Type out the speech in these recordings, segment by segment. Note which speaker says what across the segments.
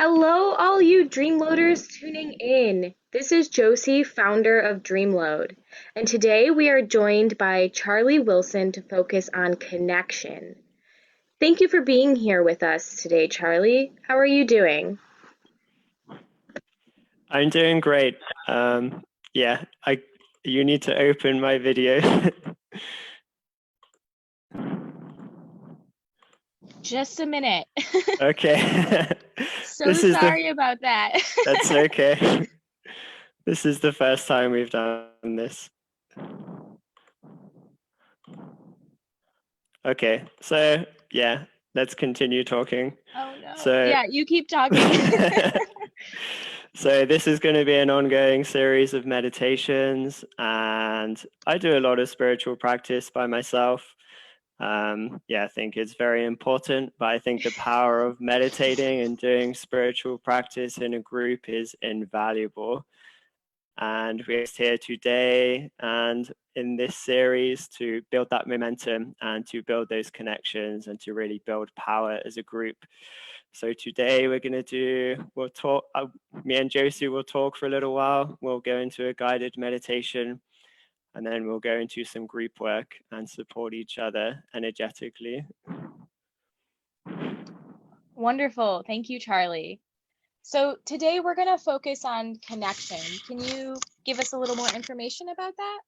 Speaker 1: Hello, all you Dreamloaders tuning in. This is Josie, founder of Dreamlode, and today we are joined by Charlie Wilson to focus on connection. Thank you for being here with us today, Charlie. How are you doing?
Speaker 2: I'm doing great. Yeah, you need to open my video.
Speaker 3: Just a minute.
Speaker 2: Okay.
Speaker 3: So
Speaker 2: This is the
Speaker 3: sorry about that.
Speaker 2: That's okay. This is the first time we've done this. Okay, so yeah, let's continue talking.
Speaker 3: Oh no.
Speaker 2: So
Speaker 3: Yeah, you keep talking.
Speaker 2: So this is going to be an ongoing series of meditations, and I do a lot of spiritual practice by myself. Yeah, I think it's very important, but I think the power of meditating and doing spiritual practice in a group is invaluable. And we're here today and in this series to build that momentum and to build those connections and to really build power as a group. So today we'll talk, me and Josie will talk for a little while. We'll go into a guided meditation, and then we'll go into some group work and support each other energetically.
Speaker 3: Wonderful. Thank you, Charlie. So today we're going to focus on connection. Can you give us a little more information about that?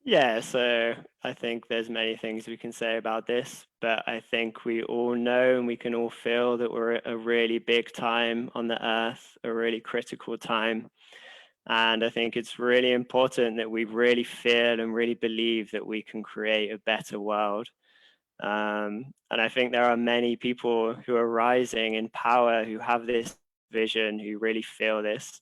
Speaker 2: Yeah, so I think there's many things we can say about this, but I think we all know and we can all feel that we're at a really big time on the earth, a really critical time. And I think it's really important that we really feel and really believe that we can create a better world. And I think there are many people who are rising in power, who have this vision, who really feel this.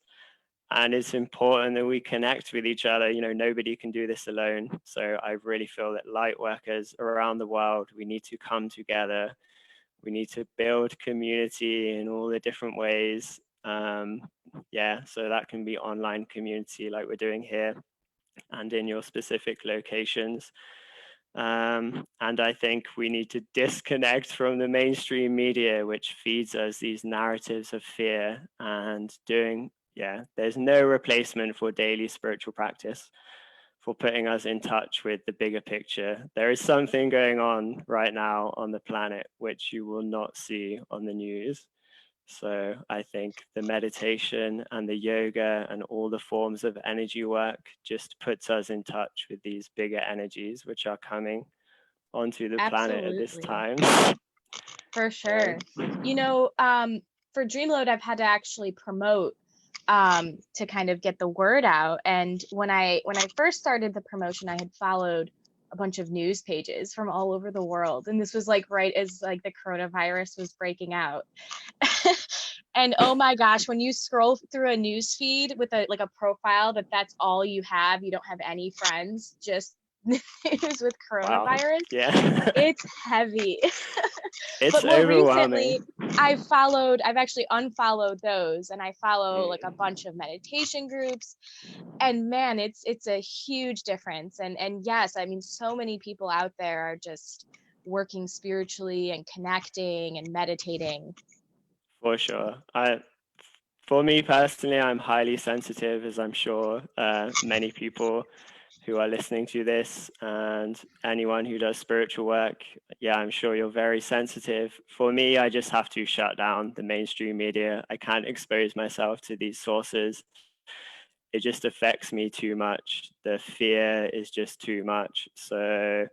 Speaker 2: And it's important that we connect with each other. You know, nobody can do this alone. So I really feel that light workers around the world, we need to come together. We need to build community in all the different ways. Yeah, so that can be online community like we're doing here and in your specific locations. And I think we need to disconnect from the mainstream media, which feeds us these narratives of fear and yeah, there's no replacement for daily spiritual practice, for putting us in touch with the bigger picture. There is something going on right now on the planet which you will not see on the news. So I think the meditation and the yoga and all the forms of energy work just puts us in touch with these bigger energies which are coming onto the planet at this
Speaker 3: Absolutely.
Speaker 2: time.
Speaker 3: For sure. You know, for Dreamload, I've had to actually promote to kind of get the word out. And when I first started the promotion, I had followed a bunch of news pages from all over the world, and this was like right as like the coronavirus was breaking out. And oh my gosh, when you scroll through a news feed with a like a profile that's all you have, you don't have any friends, just news with
Speaker 2: Wow.
Speaker 3: coronavirus,
Speaker 2: Yeah.
Speaker 3: it's heavy.
Speaker 2: It's
Speaker 3: But more
Speaker 2: overwhelming.
Speaker 3: recently, I've actually unfollowed those, and I follow like a bunch of meditation groups. And man, it's a huge difference. And yes, I mean, so many people out there are just working spiritually and connecting and meditating.
Speaker 2: For sure. For me personally, I'm highly sensitive, as I'm sure many people who are listening to this and anyone who does spiritual work, yeah, I'm sure you're very sensitive. For me, I just have to shut down the mainstream media. I can't expose myself to these sources. It just affects me too much. The fear is just too much. So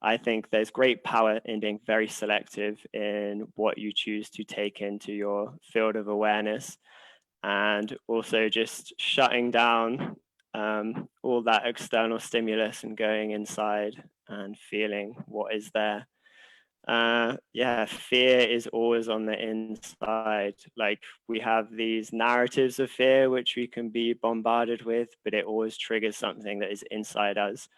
Speaker 2: I think there's great power in being very selective in what you choose to take into your field of awareness, and also just shutting down all that external stimulus and going inside and feeling what is there. Yeah, fear is always on the inside. Like, we have these narratives of fear which we can be bombarded with, but it always triggers something that is inside us.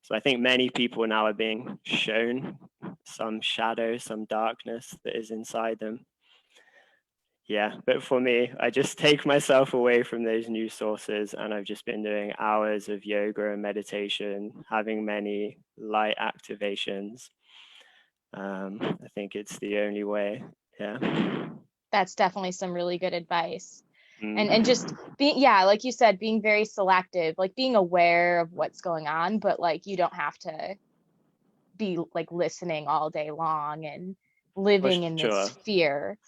Speaker 2: So I think many people now are being shown some shadow, some darkness that is inside them. Yeah, but for me, I just take myself away from those news sources, and I've just been doing hours of yoga and meditation, having many light activations. I think it's the only way. Yeah.
Speaker 3: That's definitely some really good advice.
Speaker 2: Mm.
Speaker 3: And just being, yeah, like you said, being very selective, like being aware of what's going on, but like you don't have to be like listening all day long and
Speaker 2: For
Speaker 3: living in
Speaker 2: sure.
Speaker 3: this fear.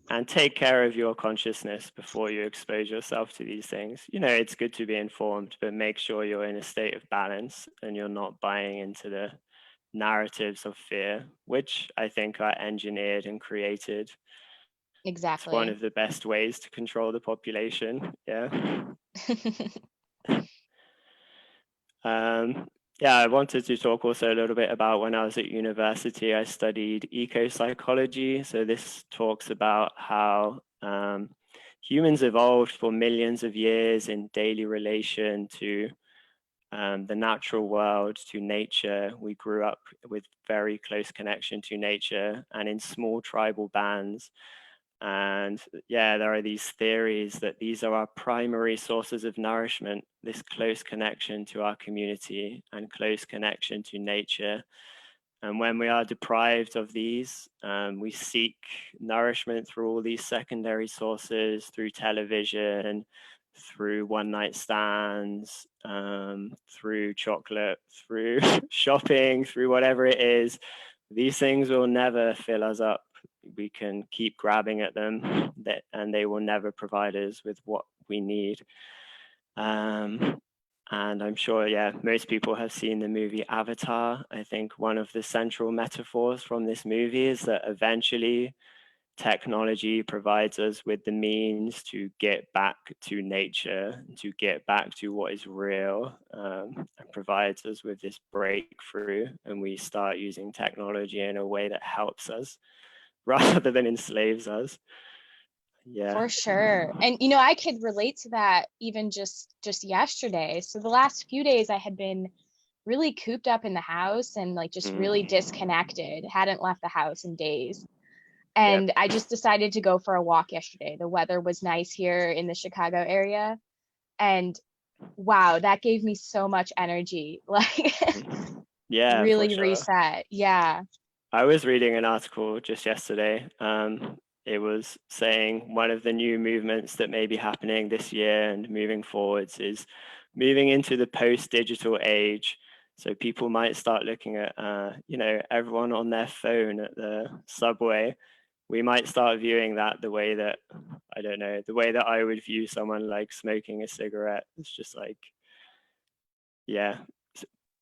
Speaker 2: And take care of your consciousness before you expose yourself to these things. It's good to be informed, but make sure you're in a state of balance and you're not buying into the narratives of fear, which I think are engineered and created. It's one
Speaker 3: Exactly.
Speaker 2: of the best ways to control the population. Yeah. Yeah, I wanted to talk also a little bit about when I was at university, I studied eco-psychology. So this talks about how humans evolved for millions of years in daily relation to the natural world, to nature. We grew up with very close connection to nature and in small tribal bands. And yeah, there are these theories that these are our primary sources of nourishment, this close connection to our community and close connection to nature. And when we are deprived of these, we seek nourishment through all these secondary sources, through television, through one night stands, through chocolate, through shopping, through whatever it is. These things will never fill us up. We can keep grabbing at them, and they will never provide us with what we need. And I'm sure, yeah, most people have seen the movie Avatar. I think one of the central metaphors from this movie is that eventually technology provides us with the means to get back to nature, to get back to what is real, and provides us with this breakthrough. And we start using technology in a way that helps us rather than enslaves us. Yeah.
Speaker 3: For sure. And I could relate to that even just yesterday. So the last few days I had been really cooped up in the house and like just really disconnected, hadn't left the house in days.
Speaker 2: Yep.
Speaker 3: And I just decided to go for a walk yesterday. The weather was nice here in the Chicago area. And wow, that gave me so much energy. Like
Speaker 2: Yeah, for
Speaker 3: really
Speaker 2: sure.
Speaker 3: reset. Yeah.
Speaker 2: I was reading an article just yesterday. It was saying one of the new movements that may be happening this year and moving forwards is moving into the post-digital age. So people might start looking at, everyone on their phone at the subway. We might start viewing that the way that, I don't know, the way that I would view someone like smoking a cigarette. It's just like, yeah,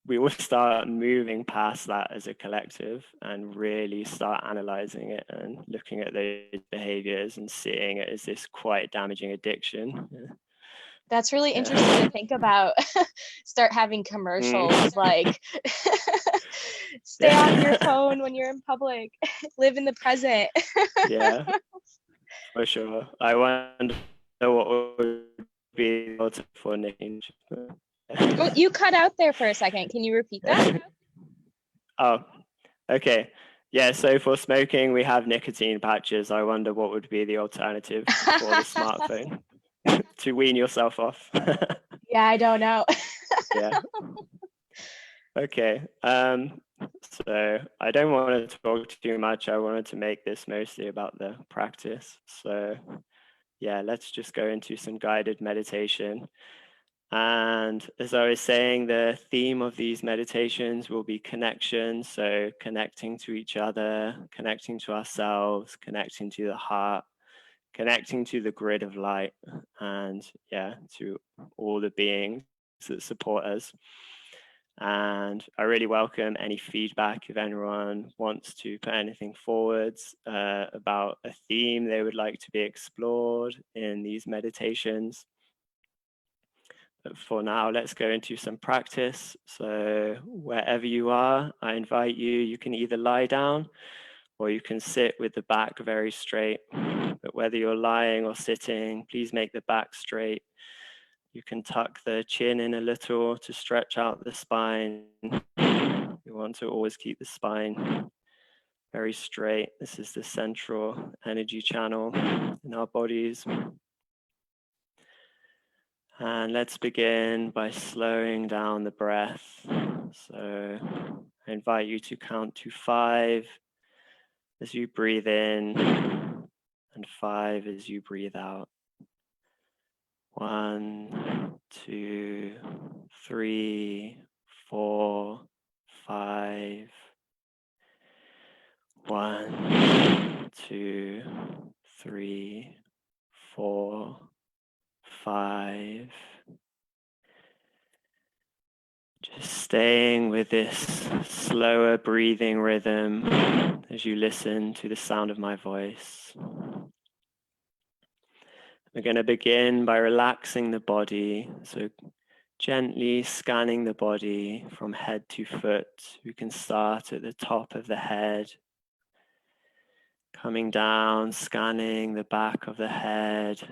Speaker 2: we will start moving past that as a collective and really start analyzing it and looking at those behaviors and seeing it as this quite damaging addiction.
Speaker 3: That's really interesting to think about. Start having commercials like stay on your phone when you're in public, live in the present.
Speaker 2: Yeah, for sure. I wonder what would be the ultimate for nicotine.
Speaker 3: Oh, you cut out there for a second. Can you repeat that?
Speaker 2: Oh, okay. Yeah, so for smoking, we have nicotine patches. I wonder what would be the alternative for the smartphone to wean yourself off.
Speaker 3: Yeah, I don't know.
Speaker 2: Yeah. Okay. So I don't want to talk too much. I wanted to make this mostly about the practice. So yeah, let's just go into some guided meditation. And as I was saying, the theme of these meditations will be connection. So connecting to each other, connecting to ourselves, connecting to the heart, connecting to the grid of light, and yeah, to all the beings that support us. And I really welcome any feedback if anyone wants to put anything forwards about a theme they would like to be explored in these meditations. But for now, let's go into some practice. So wherever you are, I invite you, you can either lie down or you can sit with the back very straight. But whether you're lying or sitting, please make the back straight. You can tuck the chin in a little to stretch out the spine. You want to always keep the spine very straight. This is the central energy channel in our bodies. And let's begin by slowing down the breath. So I invite you to count to 5 as you breathe in and 5 as you breathe out. 1, 2, 3, 4, 5. 1, 2, 3, 4, 5. Just staying with this slower breathing rhythm as you listen to the sound of my voice. We're going to begin by relaxing the body, so gently scanning the body from head to foot. We can start at the top of the head, coming down, scanning the back of the head,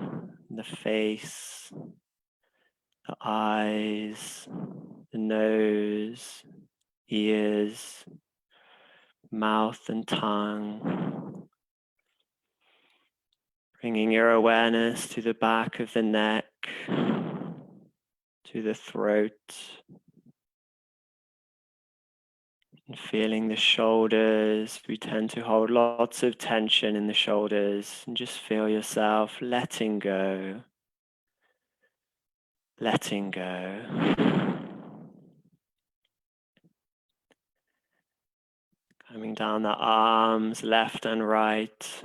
Speaker 2: the face, the eyes, the nose, ears, mouth and tongue. Bringing your awareness to the back of the neck, to the throat, and feeling the shoulders. We tend to hold lots of tension in the shoulders, and just feel yourself letting go, letting go. Coming down the arms, left and right,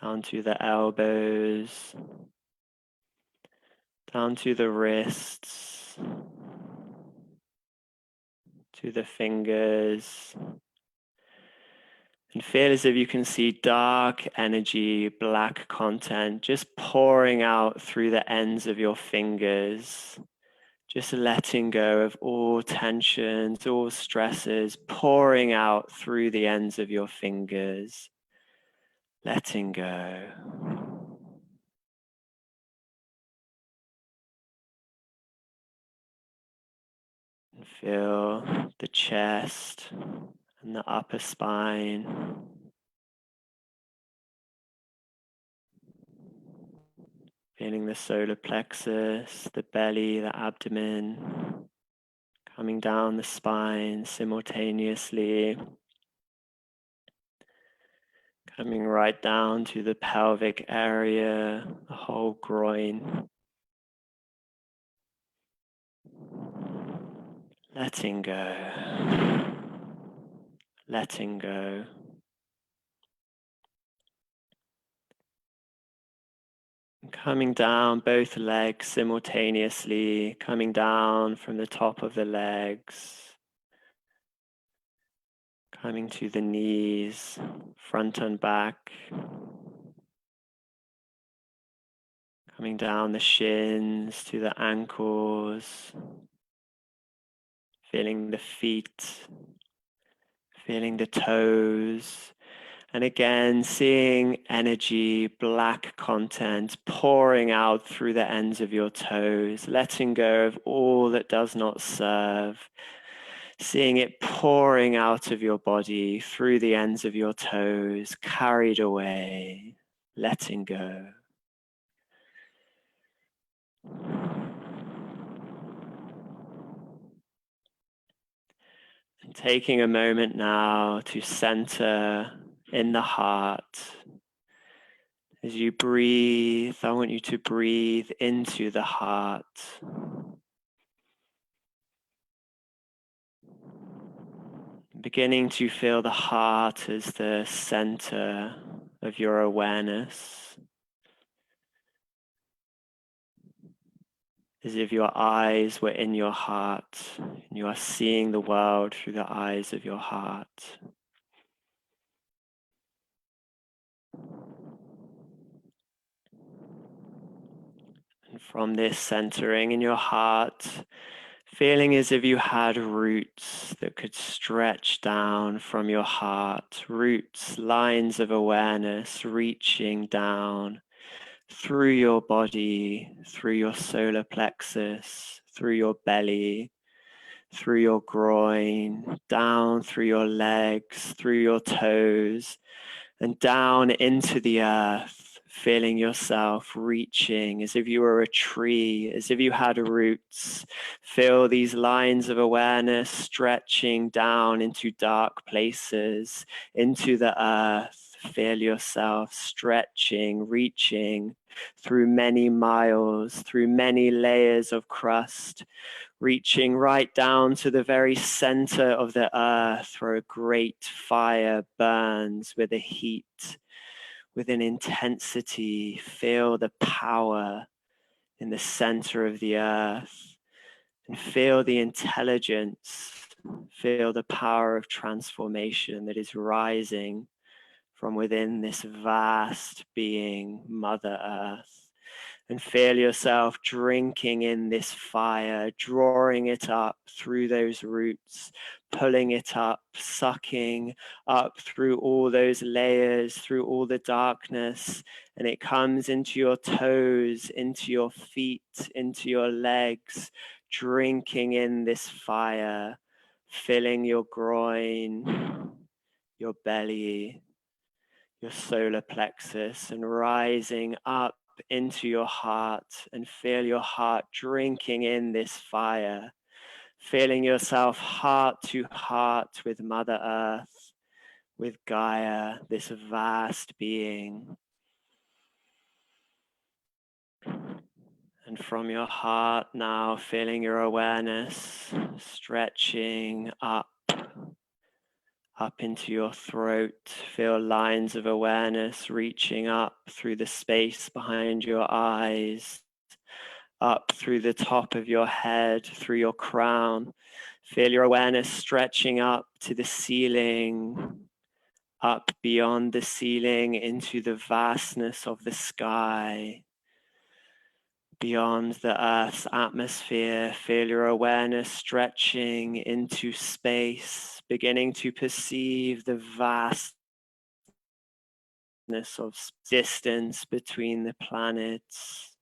Speaker 2: down to the elbows, down to the wrists, to the fingers, and feel as if you can see dark energy, black content just pouring out through the ends of your fingers, just letting go of all tensions, all stresses, pouring out through the ends of your fingers, letting go. And feel the chest and the upper spine. Feeling the solar plexus, the belly, the abdomen, coming down the spine simultaneously. Coming right down to the pelvic area, the whole groin. Letting go. Letting go. Coming down both legs simultaneously, coming down from the top of the legs, coming to the knees, front and back, coming down the shins to the ankles, feeling the feet, feeling the toes. And again, seeing energy, black content pouring out through the ends of your toes, letting go of all that does not serve, seeing it pouring out of your body through the ends of your toes, carried away, letting go. And taking a moment now to center in the heart. As you breathe, I want you to breathe into the heart. Beginning to feel the heart as the center of your awareness. As if your eyes were in your heart and you are seeing the world through the eyes of your heart. And from this centering in your heart, feeling as if you had roots that could stretch down from your heart, roots, lines of awareness reaching down through your body, through your solar plexus, through your belly, through your groin, down through your legs, through your toes, and down into the earth. Feeling yourself reaching as if you were a tree, as if you had roots. Feel these lines of awareness stretching down into dark places, into the earth. Feel yourself stretching, reaching through many miles, through many layers of crust, reaching right down to the very center of the earth where a great fire burns with a heat, with an intensity. Feel the power in the center of the earth and feel the intelligence, feel the power of transformation that is rising from within this vast being, Mother Earth. And feel yourself drinking in this fire, drawing it up through those roots, pulling it up, sucking up through all those layers, through all the darkness, and it comes into your toes, into your feet, into your legs, drinking in this fire, filling your groin, your belly, your solar plexus, and rising up into your heart, and feel your heart drinking in this fire, feeling yourself heart to heart with Mother Earth, with Gaia, this vast being. And from your heart now, feeling your awareness stretching up into your throat. Feel lines of awareness reaching up through the space behind your eyes, up through the top of your head, through your crown. Feel your awareness stretching up to the ceiling, up beyond the ceiling into the vastness of the sky. Beyond the Earth's atmosphere, feel your awareness stretching into space, beginning to perceive the vastness of distance between the planets,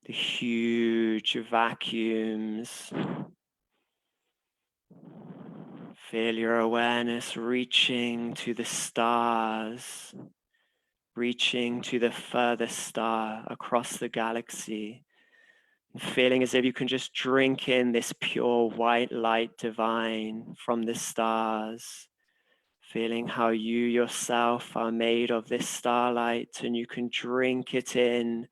Speaker 2: the huge vacuums. Feel your awareness reaching to the stars, reaching to the furthest star across the galaxy, and feeling as if you can just drink in this pure white light divine from the stars, feeling how you yourself are made of this starlight, and you can drink it in,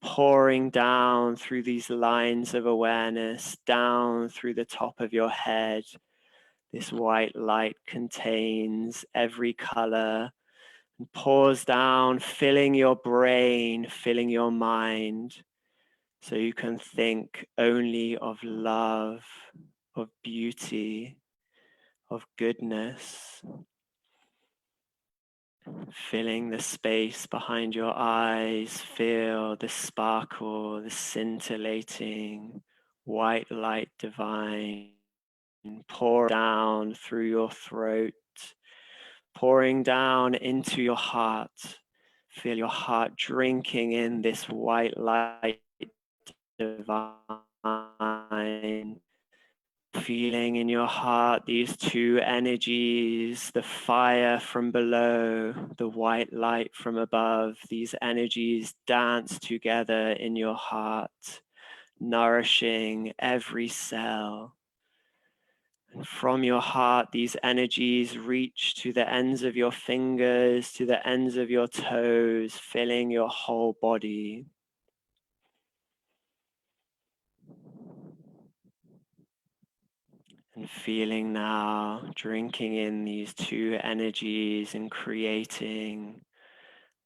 Speaker 2: pouring down through these lines of awareness, down through the top of your head. This white light contains every color and pours down, filling your brain, filling your mind, so you can think only of love, of beauty, of goodness. Filling the space behind your eyes, feel the sparkle, the scintillating white light divine pour down through your throat, pouring down into your heart. Feel your heart drinking in this white light divine. Feeling in your heart these two energies, the fire from below, the white light from above. These energies dance together in your heart, nourishing every cell. And from your heart, these energies reach to the ends of your fingers, to the ends of your toes, filling your whole body. And feeling now, drinking in these two energies and creating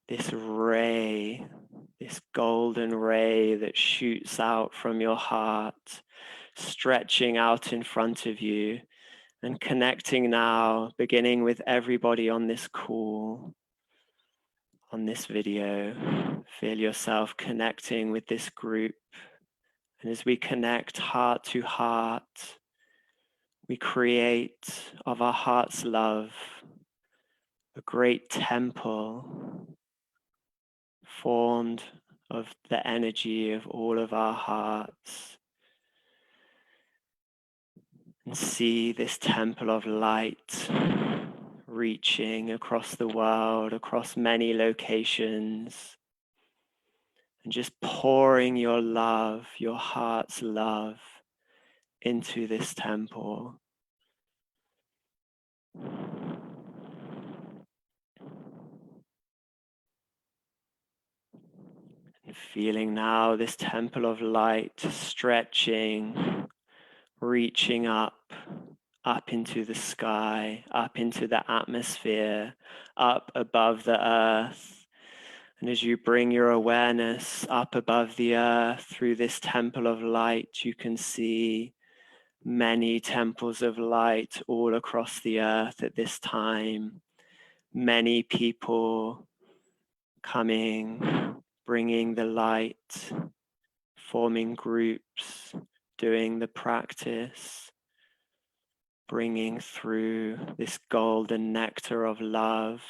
Speaker 2: this ray, this golden ray that shoots out from your heart, stretching out in front of you and connecting now, beginning with everybody on this call, on this video. Feel yourself connecting with this group. And as we connect heart to heart, we create of our heart's love a great temple formed of the energy of all of our hearts. And see this temple of light reaching across the world, across many locations, and just pouring your love, your heart's love into this temple. Feeling now this temple of light stretching, reaching up into the sky, up into the atmosphere, up above the earth. And as you bring your awareness up above the earth through this temple of light, you can see many temples of light all across the earth at this time. Many people coming, bringing the light, forming groups, doing the practice, bringing through this golden nectar of love.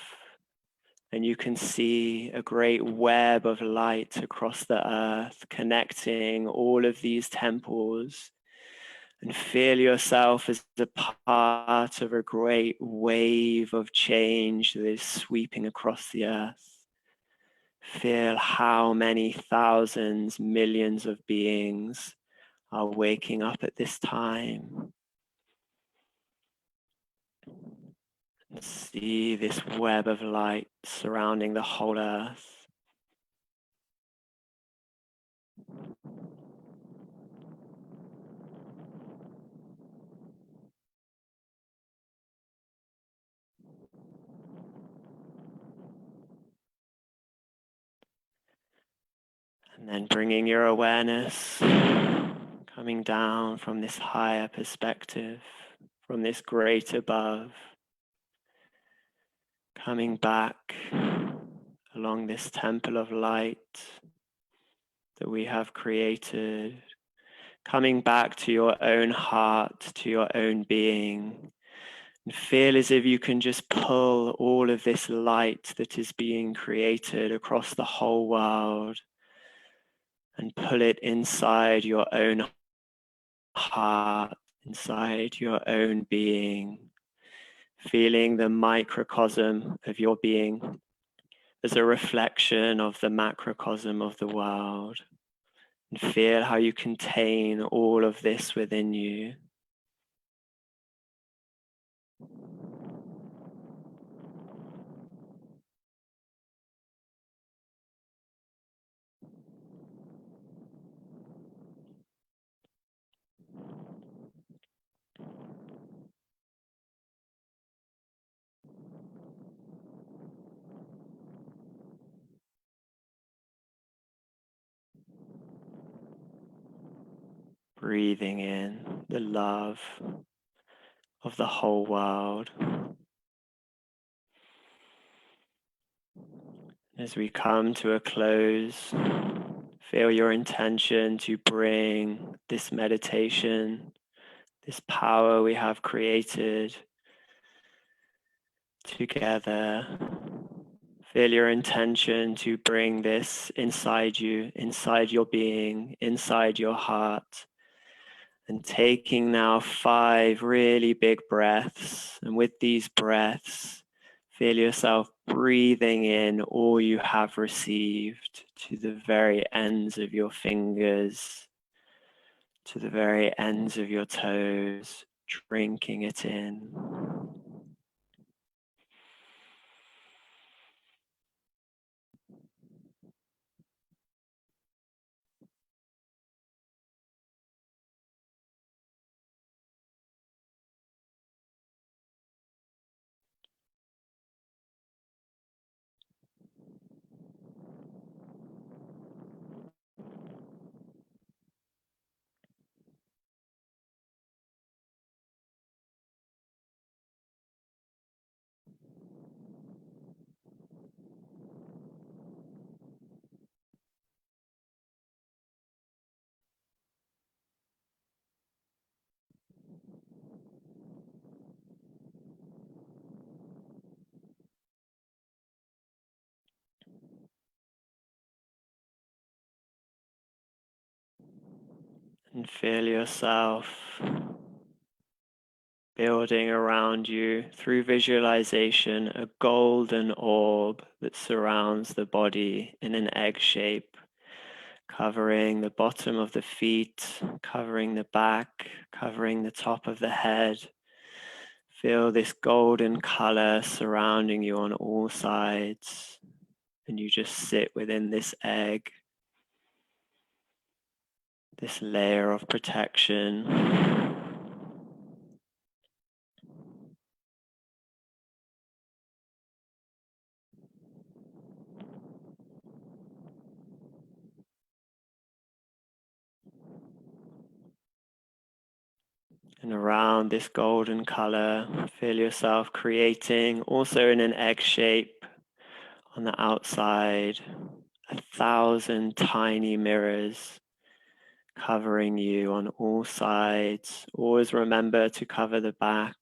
Speaker 2: And you can see a great web of light across the earth, connecting all of these temples. And feel yourself as a part of a great wave of change that is sweeping across the earth. Feel how many thousands, millions of beings are waking up at this time. And see this web of light surrounding the whole earth. And then bringing your awareness, coming down from this higher perspective, from this great above, coming back along this temple of light that we have created, coming back to your own heart, to your own being, and feel as if you can just pull all of this light that is being created across the whole world and pull it inside your own heart, inside your own being, feeling the microcosm of your being as a reflection of the macrocosm of the world. And feel how you contain all of this within you. Breathing in the love of the whole world. As we come to a close, feel your intention to bring this meditation, this power we have created, together. Feel your intention to bring this inside you, inside your being, inside your heart. And taking now 5 really big breaths. And with these breaths, feel yourself breathing in all you have received to the very ends of your fingers, to the very ends of your toes, drinking it in. And feel yourself building around you through visualization a golden orb that surrounds the body in an egg shape, covering the bottom of the feet, covering the back, covering the top of the head. Feel this golden color surrounding you on all sides, and you just sit within this egg, this layer of protection. And around this golden color, feel yourself creating, also in an egg shape on the outside, 1,000 tiny mirrors covering you on all sides. Always remember to cover the back.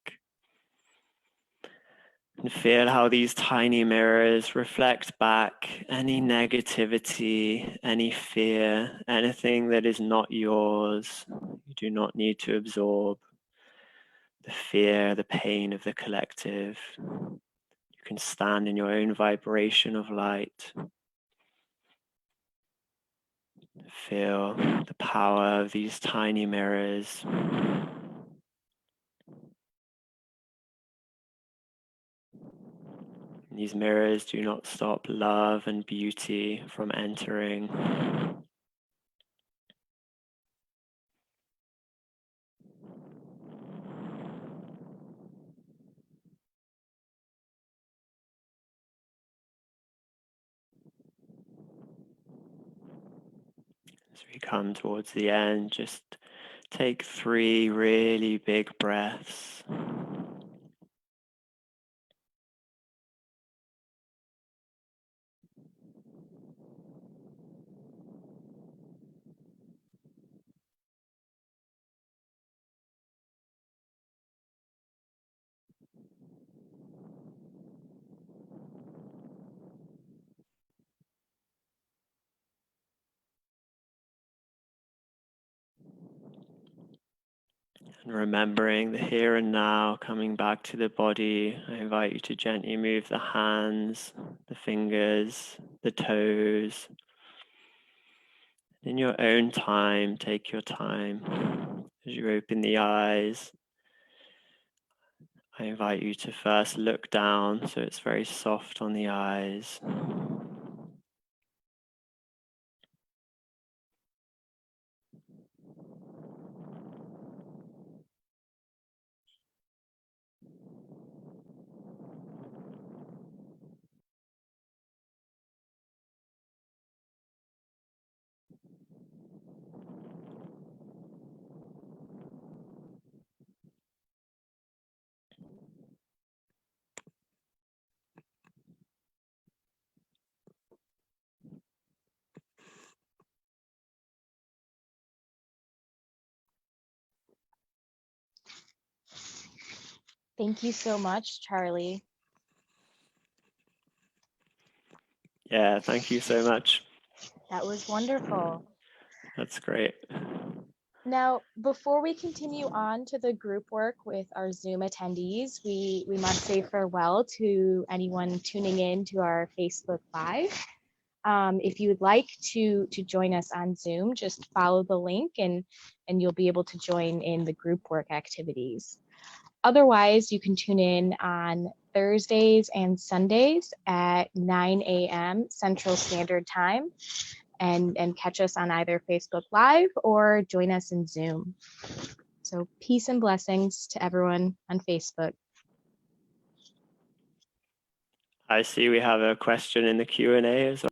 Speaker 2: And feel how these tiny mirrors reflect back any negativity, any fear, anything that is not yours. You do not need to absorb the fear, the pain of the collective. You can stand in your own vibration of light. Feel the power of these tiny mirrors. These mirrors do not stop love and beauty from entering. As we come towards the end, just take 3 really big breaths. And remembering the here and now, coming back to the body, I invite you to gently move the hands, the fingers, the toes. In your own time, take your time. As you open the eyes, I invite you to first look down so it's very soft on the eyes.
Speaker 3: Thank you so much, Charlie.
Speaker 2: Yeah, thank you so much.
Speaker 3: That was wonderful.
Speaker 2: That's great.
Speaker 3: Now, before we continue on to the group work with our Zoom attendees, we must say farewell to anyone tuning in to our Facebook Live. If you would like to join us on Zoom, just follow the link and you'll be able to join in the group work activities. Otherwise, you can tune in on Thursdays and Sundays at 9 a.m. Central Standard Time and catch us on either Facebook Live or join us in Zoom. So peace and blessings to everyone on Facebook.
Speaker 2: I see we have a question in the Q&A as well.